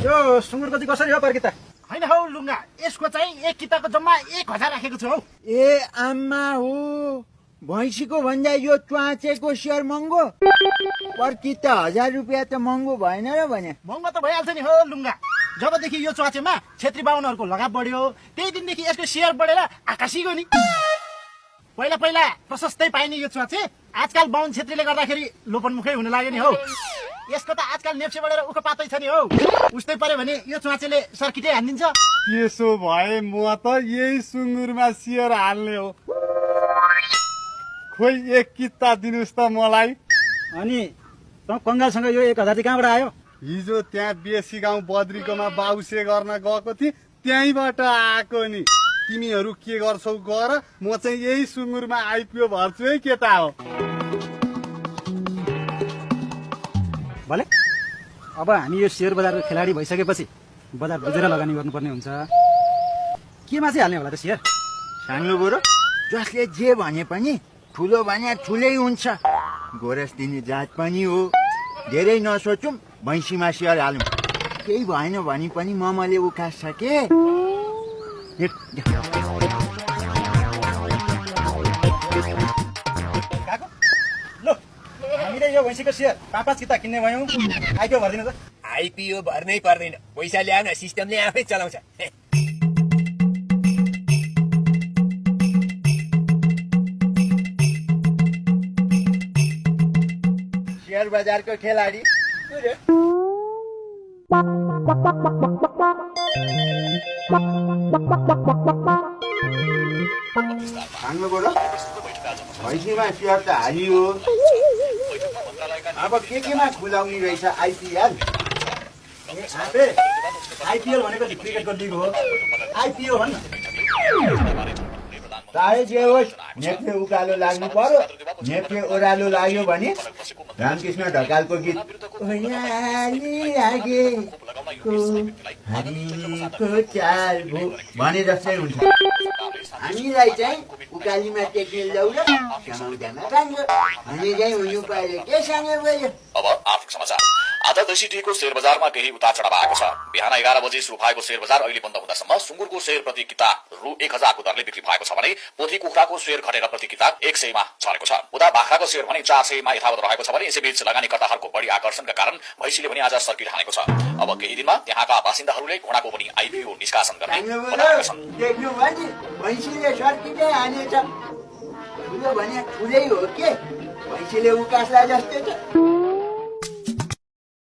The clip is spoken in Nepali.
यो सुँगुरको चाहिँ कसरी हो पर्किता? होइन हौ लुङ्गा, यसको चाहिँ एक किताको जम्मा 1000 राखेको छु हौ। ए आम्मा हो, भैँसीको भन्दा यो च्वाचेको सेयर महँगो। पर्किता 1000 रुपियाँ त महँगो भएन र भने? महँगो त भइहाल्छ नि हो लुङ्गा। जबदेखि यो च्वाचेमा छेत्री बाहुनहरूको लगाव बढ्यो त्यही दिनदेखि यसको सेयर बढेर आकाशी गयो नि। पहिला पहिला प्रशस्तै पाइने यो च्वाचे आजकल बाहुन छेत्रीले गर्दाखेरि लोपनमुखै हुन लाग्यो नि हौ। यसको त आजकल नेप्से बढेर उखो पातै छ नि हौ। उस्तै पर्यो भने यो च्वाचेले सर्किटै हानिदिन्छ। त्यसो भए म त यही सुँगुरमा सेयर हाल्ने हो। खोइ 1 किता दिनुहोस् त मलाई। अनि त कङ्गालसँग यो 1000 चाहिँ कहाँबाट आयो? हिजो त्यहाँ बेसी गाउँ बद्रीकोमा बाउसे गर्न गएको थिएँ, त्यहीँबाट आएको नि। तिमीहरू के गर्छौ गर, म चाहिँ यही सुँगुरमा आइपिओ भर्छु है केटा हो। भले अब हामी यो सेयर बजारको खेलाडी भइसकेपछि बजार बुझेर लगानी गर्नुपर्ने हुन्छ। केमा चाहिँ हाल्ने होला त सेयर? सानो बरु जसले जे भने पनि ठुलो भने ठुलै हुन्छ। गोरस दिने जात पनि हो। धेरै नसोचौँ, भैँसीमा सेयर हालौँ। केही भएन भने पनि ममले उकास सके। लो हामीले यो भैँसीको सेयर 5-5 किता किन्ने भयौँ। आइपिओ भरिदिनु त। आइपिओ भर्नै पर्दैन, पैसा ल्याउ न, सिस्टमले आफै चलाउँछ। सेयर बजारको खेलाडी भाग्नुभयो र भैँसीमा सेयर त हालियो। अब केमा खुलाउने रहेछ आइपिएल? आइपिएल भनेको क्रिकेटको लिग हो। आइपिओ भन्न चाहे जे होस्, नेप्ले उकालो लाग्नु पर्यो। नेप्ले ओह्रालो लाग्यो भने रामकृष्ण ढकालको गीत हरिको चाल भो भने जस्तै हुन्छ। हामीलाई चाहिँ उकालीमा टेक्ने लौरो कमाउँदामा राम्रो भने चाहिँ हुनु पर्यो। के सानो भयो? अब आर्थिक समाचार। आज देशी टीको शेयर बजारमा केही उतार चढाव आएको छ। बिहान 11 बजे सुरु भएको शेयर बजार अहिले बन्द हुँदासम्म सुँगुरको शेयर प्रति किता रु 1000 को दरले बिक्री भएको छ भने पोथी कुखुराको शेयर घटेर प्रति किता 100 मा झरेको छ। उता बाख्राको शेयर भने 400 मा यथावत रहेको छ भने यसैबीच लगानीकर्ताहरूको बढी आकर्षणका कारण भैँसीले पनि आज सर्किट हानेको छ। अब केही दिनमा त्यहाँका बासिन्दाहरूले घोडाको पनि आइपिओ निष्कासन गर्ने बताएका छन्। देख्नु भने भैँसीले सर्किटै हानेछ। ठुलो भने ठुलै हो के, भैँसीले उकास्ला जस्तै छ।